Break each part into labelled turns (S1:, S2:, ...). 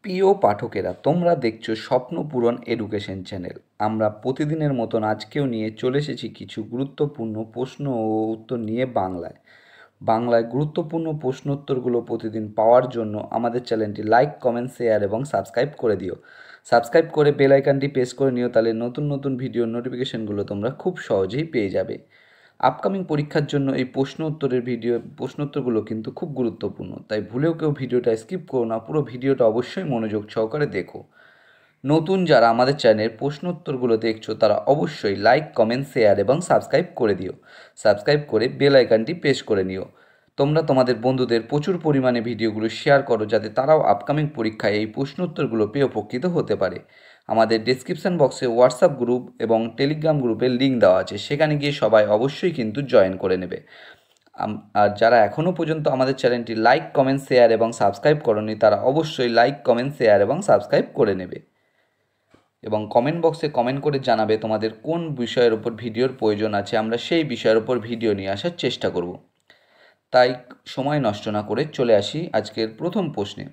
S1: প্রিয় পাঠকেরা, তোমরা দেখছো স্বপ্ন পূরণ এডুকেশন চ্যানেল। আমরা প্রতিদিনের মতন আজকেও নিয়ে চলে এসেছি কিছু গুরুত্বপূর্ণ প্রশ্ন ও উত্তর নিয়ে বাংলায় গুরুত্বপূর্ণ প্রশ্ন উত্তরগুলো প্রতিদিন পাওয়ার জন্য আমাদের চ্যানেলটি লাইক, কমেন্ট, শেয়ার এবং সাবস্ক্রাইব করে দিও। সাবস্ক্রাইব করে বেল আইকনটি প্রেস করে নিও, তাহলে নতুন নতুন ভিডিওর নোটিফিকেশনগুলো তোমরা খুব সহজেই পেয়ে যাবে। আপকামিং পরীক্ষার জন্য এই প্রশ্ন উত্তরগুলো কিন্তু খুব গুরুত্বপূর্ণ, তাই ভুলেও কেউ ভিডিওটা স্কিপ করো না, পুরো ভিডিওটা অবশ্যই মনোযোগ সহকারে দেখো। নতুন যারা আমাদের চ্যানেলের প্রশ্ন উত্তরগুলো দেখছো তারা অবশ্যই লাইক, কমেন্ট, শেয়ার এবং সাবস্ক্রাইব করে দিও। সাবস্ক্রাইব করে বেল আইকনটি প্রেস করে নিও। তোমরা তোমাদের বন্ধুদের প্রচুর পরিমাণে ভিডিওগুলো শেয়ার করো, যাতে তারাও আপকামিং পরীক্ষায় এই প্রশ্ন উত্তরগুলো পেয়ে উপকৃত হতে পারে। আমাদের ডেসক্রিপশন বক্সে হোয়াটসঅ্যাপ গ্রুপ এবং টেলিগ্রাম গ্রুপের লিঙ্ক দেওয়া আছে, সেখানে গিয়ে সবাই অবশ্যই কিন্তু জয়েন করে নেবে। আর যারা এখনও পর্যন্ত আমাদের চ্যানেলটি লাইক, কমেন্ট, শেয়ার এবং সাবস্ক্রাইব করোনি, তারা অবশ্যই লাইক, কমেন্ট, শেয়ার এবং সাবস্ক্রাইব করে নেবে এবং কমেন্ট বক্সে কমেন্ট করে জানাবে তোমাদের কোন বিষয়ের উপর ভিডিওর প্রয়োজন আছে। আমরা সেই বিষয়ের উপর ভিডিও নিয়ে আসার চেষ্টা করব। তাই সময় নষ্ট না করে চলে আসি আজকের প্রথম প্রশ্নে।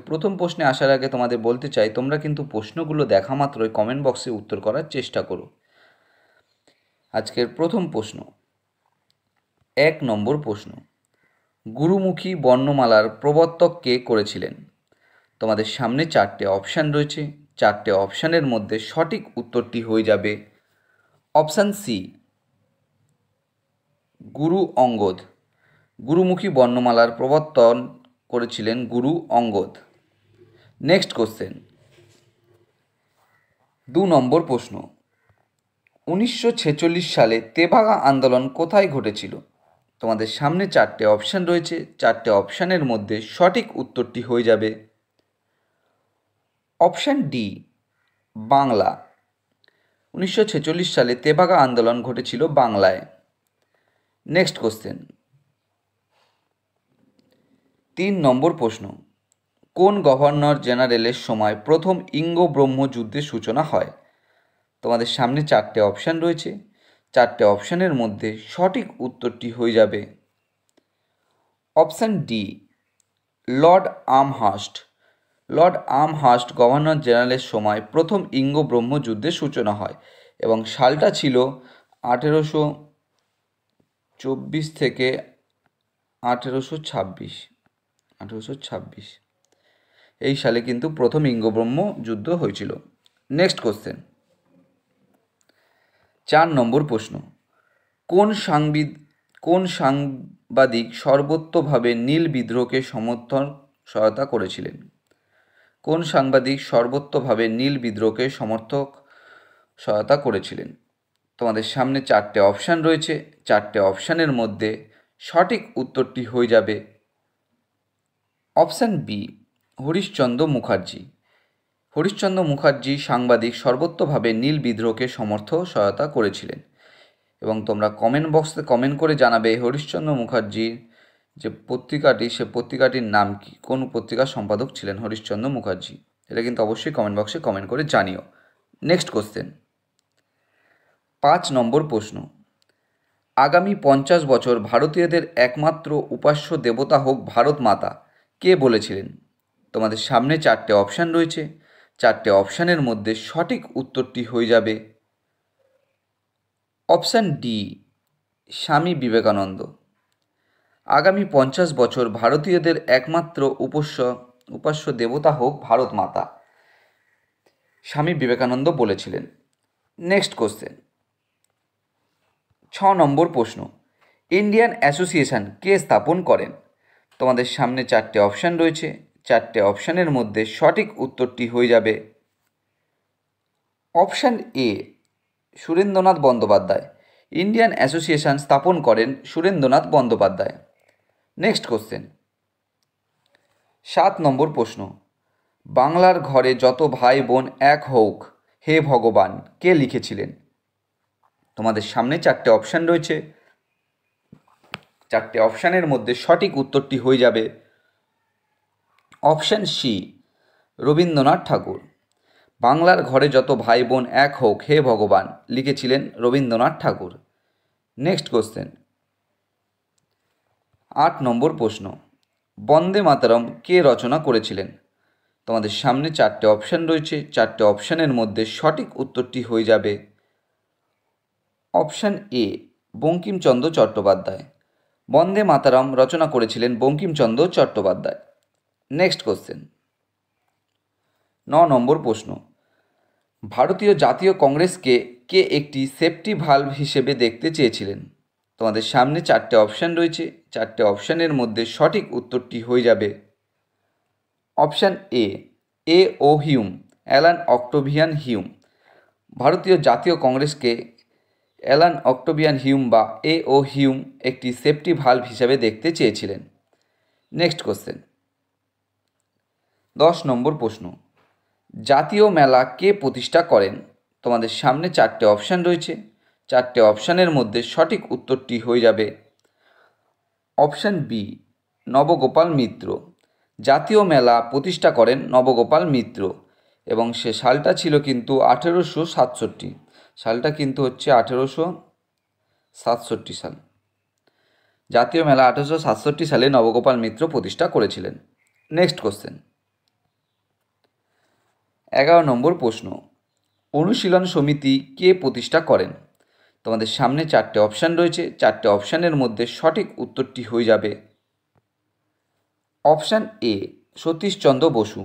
S1: প্রথম প্রশ্নে আসার আগে তোমাদের বলতে চাই, তোমরা কিন্তু প্রশ্নগুলো দেখা মাত্রই কমেন্ট বক্সে উত্তর করার চেষ্টা করো। আজকের প্রথম প্রশ্ন, 1 নম্বর প্রশ্ন, গুরুমুখী বর্ণমালার প্রবর্তক কে করেছিলেন? তোমাদের সামনে 4টে অপশান রয়েছে। 4টে অপশানের মধ্যে সঠিক উত্তরটি হয়ে যাবে অপশান সি, গুরু অঙ্গদ। গুরুমুখী বর্ণমালার প্রবর্তন করেছিলেন গুরু অঙ্গদ। নেক্সট কোশ্চেন, 2 নম্বর প্রশ্ন, 1946 সালে তেভাগা আন্দোলন কোথায় ঘটেছিল? তোমাদের সামনে 4টে অপশান রয়েছে। 4টে অপশানের মধ্যে সঠিক উত্তরটি হয়ে যাবে অপশান ডি, বাংলা। 1946 সালে তেভাগা আন্দোলন ঘটেছিল বাংলায়। নেক্সট কোশ্চেন, 3 নম্বর প্রশ্ন, কোন গভর্নর জেনারেলের সময় প্রথম ইঙ্গ ব্রহ্ম যুদ্ধের সূচনা হয়? তোমাদের সামনে 4টে অপশান রয়েছে। 4টে অপশানের মধ্যে সঠিক উত্তরটি হয়ে যাবে option D, Lord Amherst. Lord Amherst governor জেনারেলের সময় প্রথম ইঙ্গ ব্রহ্ম যুদ্ধের সূচনা হয় এবং সালটা ছিল 1824 থেকে 1826। এই সালে কিন্তু প্রথম ইঙ্গ ব্রহ্ম যুদ্ধ হয়েছিল। নেক্সট কোশ্চেন, 4 নম্বর প্রশ্ন, কোন সাংবাদিক সর্বোচ্চভাবে নীল বিদ্রোহকে সহায়তা করেছিলেন? কোন সাংবাদিক সর্বোচ্চভাবে নীল বিদ্রোহকে সহায়তা করেছিলেন? তোমাদের সামনে 4টে অপশান রয়েছে। 4টে অপশানের মধ্যে সঠিক উত্তরটি হয়ে যাবে অপশান বি, হরিশচন্দ্র মুখার্জি। হরিশচন্দ্র মুখার্জি সাংবাদিক সর্বোচ্চভাবে নীল বিদ্রোহকে সহায়তা করেছিলেন। এবং তোমরা কমেন্ট বক্সে কমেন্ট করে জানাবে হরিশচন্দ্র মুখার্জির যে পত্রিকাটি, সে পত্রিকাটির নাম কি, কোন পত্রিকার সম্পাদক ছিলেন হরিশচন্দ্র মুখার্জি। এটা কিন্তু অবশ্যই কমেন্ট বক্সে কমেন্ট করে জানিও। নেক্সট কোশ্চেন, 5 নম্বর প্রশ্ন, আগামী 50 বছর ভারতীয়দের একমাত্র উপাস্য দেবতা হোক ভারত মাতা, কে বলেছিলেন? তোমাদের সামনে 4টে অপশান রয়েছে। 4টে অপশানের মধ্যে সঠিক উত্তরটি হয়ে যাবে অপশান ডি, স্বামী বিবেকানন্দ। আগামী 50 বছর ভারতীয়দের একমাত্র উপাস্য দেবতা হোক ভারত মাতা, স্বামী বিবেকানন্দ বলেছিলেন। নেক্সট কোশ্চেন, 6 নম্বর প্রশ্ন, ইন্ডিয়ান অ্যাসোসিয়েশন কে স্থাপন করেন? তোমাদের সামনে 4টে অপশান রয়েছে। 4টে অপশানের মধ্যে সঠিক উত্তরটি হয়ে যাবে অপশান এ, সুরেন্দ্রনাথ বন্দ্যোপাধ্যায়। ইন্ডিয়ান অ্যাসোসিয়েশন স্থাপন করেন সুরেন্দ্রনাথ বন্দ্যোপাধ্যায়। নেক্সট কোশ্চেন, 7 নম্বর প্রশ্ন, বাংলার ঘরে যত ভাই বোন এক হোক হে ভগবান, কে লিখেছিলেন? তোমাদের সামনে 4টে অপশান রয়েছে। 4টে অপশানের মধ্যে সঠিক উত্তরটি হয়ে যাবে অপশান সি, রবীন্দ্রনাথ ঠাকুর। বাংলার ঘরে যত ভাই বোন এক হোক হে ভগবান লিখেছিলেন রবীন্দ্রনাথ ঠাকুর। নেক্সট কোশ্চেন, 8 নম্বর প্রশ্ন, বন্দে মাতরম কে রচনা করেছিলেন? তোমাদের সামনে 4টে অপশান রয়েছে, 4টে অপশানের মধ্যে সঠিক উত্তরটি হয়ে যাবে অপশান এ, বঙ্কিমচন্দ্র চট্টোপাধ্যায়। বন্দে মাতারাম রচনা করেছিলেন বঙ্কিমচন্দ্র চট্টোপাধ্যায়। নেক্সট কোশ্চেন, 9 নম্বর প্রশ্ন, ভারতীয় জাতীয় কংগ্রেসকে কে একটি সেফটি ভালভ হিসেবে দেখতে চেয়েছিলেন? তোমাদের সামনে 4টে অপশান রয়েছে, 4টে অপশানের মধ্যে সঠিক উত্তরটি হয়ে যাবে option A O Hume, Allan Octavian Hume. ভারতীয় জাতীয় কংগ্রেসকে অ্যালান অক্টোভিয়ান হিউম বা এ ও হিউম একটি সেফটি ভালভ হিসাবে দেখতে চেয়েছিলেন। নেক্সট কোশ্চেন, 10 নম্বর প্রশ্ন, জাতীয় মেলা কে প্রতিষ্ঠা করেন? তোমাদের সামনে 4টে অপশান রয়েছে, 4টে অপশানের মধ্যে সঠিক উত্তরটি হয়ে যাবে অপশান বি, নবগোপাল মিত্র। জাতীয় মেলা প্রতিষ্ঠা করেন নবগোপাল মিত্র এবং সে সালটা ছিল কিন্তু 1867। সালটা কিন্তু হচ্ছে 1867 সাল। জাতীয় মেলা 1867 সালে নবগোপাল মিত্র প্রতিষ্ঠা করেছিলেন। নেক্সট কোশ্চেন, 11 নম্বর প্রশ্ন, অনুশীলন সমিতি কে প্রতিষ্ঠা করেন? তোমাদের সামনে 4টে অপশান রয়েছে, 4টে অপশানের মধ্যে সঠিক উত্তরটি হয়ে যাবে অপশান এ, সতীশচন্দ্র বসু।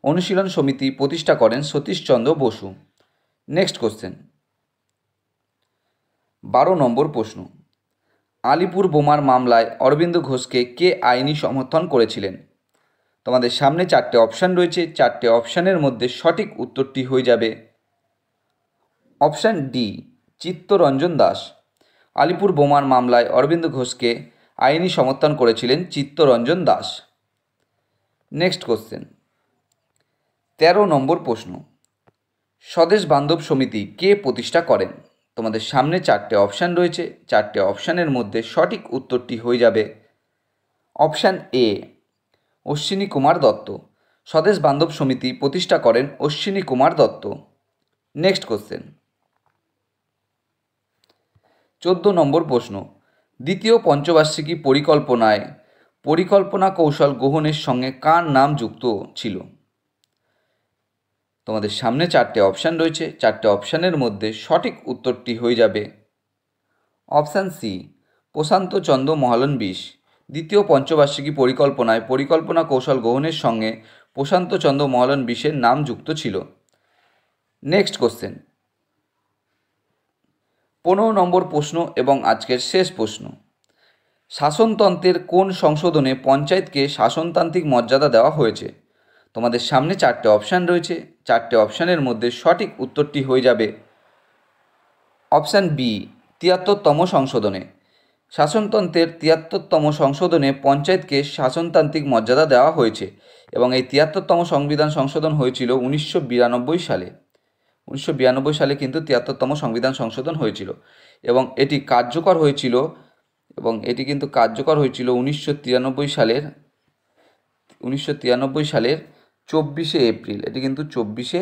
S1: অনুশীলন সমিতি প্রতিষ্ঠা করেন সতীশচন্দ্র বসু। নেক্সট কোশ্চেন, 12 নম্বর প্রশ্ন, আলিপুর বোমার মামলায় অরবিন্দ ঘোষকে কে আইনি সমর্থন করেছিলেন? তোমাদের সামনে 4টে অপশান রয়েছে, 4টে অপশানের মধ্যে সঠিক উত্তরটি হয়ে যাবে অপশান ডি, চিত্তরঞ্জন দাস। আলিপুর বোমার মামলায় অরবিন্দ ঘোষকে আইনি সমর্থন করেছিলেন চিত্তরঞ্জন দাস। নেক্সট কোশ্চেন, 13 নম্বর প্রশ্ন, স্বদেশ বান্ধব সমিতি কে প্রতিষ্ঠা করেন? তোমাদের সামনে 4টে অপশান রয়েছে, 4টে অপশানের মধ্যে সঠিক উত্তরটি হয়ে যাবে অপশান এ, অশ্বিনী কুমার দত্ত। স্বদেশ বান্ধব সমিতি প্রতিষ্ঠা করেন অশ্বিনী কুমার দত্ত। নেক্সট কোশ্চেন, 14 নম্বর প্রশ্ন, দ্বিতীয় পঞ্চবার্ষিকী পরিকল্পনা কৌশল গ্রহণের সঙ্গে কার নাম যুক্ত ছিল? তোমাদের সামনে 4টে অপশান রয়েছে, 4টে অপশানের মধ্যে সঠিক উত্তরটি হয়ে যাবে অপশান সি, প্রশান্ত চন্দ্র মহলানবিশ। দ্বিতীয় পঞ্চবার্ষিকী পরিকল্পনা কৌশল গ্রহণের সঙ্গে প্রশান্ত চন্দ্র মহলানবিশের নাম যুক্ত ছিল। নেক্সট কোশ্চেন, 15 নম্বর প্রশ্ন এবং আজকের শেষ প্রশ্ন, শাসনতন্ত্রের কোন সংশোধনে পঞ্চায়েতকে শাসনতান্ত্রিক মর্যাদা দেওয়া হয়েছে? তোমাদের সামনে 4টে অপশান রয়েছে, 4টে অপশানের মধ্যে সঠিক উত্তরটি হয়ে যাবে অপশান বি, 73তম সংশোধনে। শাসনতন্ত্রের 73তম সংশোধনে পঞ্চায়েতকে শাসনতান্ত্রিক মর্যাদা দেওয়া হয়েছে এবং এই 73তম সংবিধান সংশোধন হয়েছিল 1992 সালে। 1992 সালে কিন্তু 73তম সংবিধান সংশোধন হয়েছিল এবং এটি কার্যকর হয়েছিল 1993 সালের 24শে এপ্রিল। এটি কিন্তু 24শে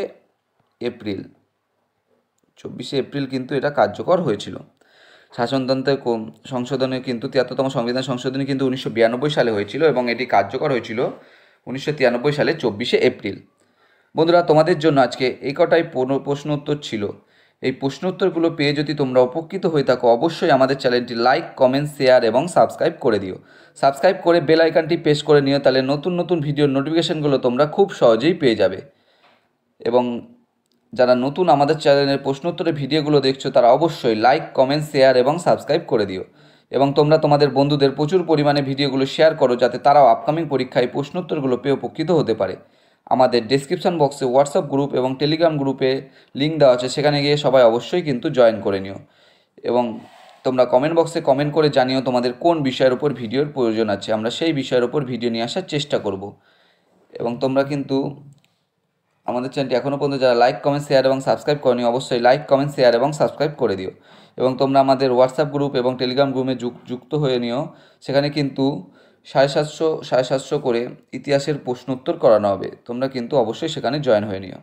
S1: এপ্রিল কিন্তু এটা কার্যকর হয়েছিল। শাসনতন্ত্রের সংশোধনে কিন্তু 73তম সংবিধান সংশোধনী কিন্তু 1992 সালে হয়েছিল এবং এটি কার্যকর হয়েছিল 1993 সালে 24শে এপ্রিল। বন্ধুরা, তোমাদের জন্য আজকে এই কটাই প্রশ্ন উত্তর ছিল। এই প্রশ্ন উত্তরগুলো পেয়ে যদি তোমরা উপকৃত হয়ে থাকো, অবশ্যই আমাদের চ্যানেলটি লাইক, কমেন্ট, শেয়ার এবং সাবস্ক্রাইব করে দিও। সাবস্ক্রাইব করে বেল আইকনটি প্রেস করে নিও, তাহলে নতুন নতুন ভিডিওর নোটিফিকেশানগুলো তোমরা খুব সহজেই পেয়ে যাবে। এবং যারা নতুন আমাদের চ্যানেলের প্রশ্ন উত্তরের ভিডিওগুলো দেখছো, তারা অবশ্যই লাইক, কমেন্ট, শেয়ার এবং সাবস্ক্রাইব করে দিও। এবং তোমরা তোমাদের বন্ধুদের প্রচুর পরিমাণে ভিডিওগুলো শেয়ার করো, যাতে তারাও আপকামিং পরীক্ষায় প্রশ্ন উত্তরগুলো পেয়ে উপকৃত হতে পারে। আমাদের ডেসক্রিপশন বক্সে হোয়াটসঅ্যাপ গ্রুপ এবং টেলিগ্রাম গ্রুপে লিঙ্ক দেওয়া আছে, সেখানে গিয়ে সবাই অবশ্যই কিন্তু জয়েন করে নিও। এবং তোমরা কমেন্ট বক্সে কমেন্ট করে জানিও তোমাদের কোন বিষয়ের উপর ভিডিওর প্রয়োজন আছে, আমরা সেই বিষয়ের উপর ভিডিও নিয়ে আসার চেষ্টা করব। এবং তোমরা কিন্তু আমাদের চ্যানেলটি এখনও পর্যন্ত যারা লাইক, কমেন্ট, শেয়ার এবং সাবস্ক্রাইব করনি, অবশ্যই লাইক, কমেন্ট, শেয়ার এবং সাবস্ক্রাইব করে দিও। এবং তোমরা আমাদের হোয়াটসঅ্যাপ গ্রুপ এবং টেলিগ্রাম গ্রুপে যুক্ত হয়ে নিও। সেখানে কিন্তু 750 করে ইতিহাসের প্রশ্ন উত্তর করানো হবে, তোমরা কিন্তু অবশ্যই সেখানে জয়েন হয়ে নিও।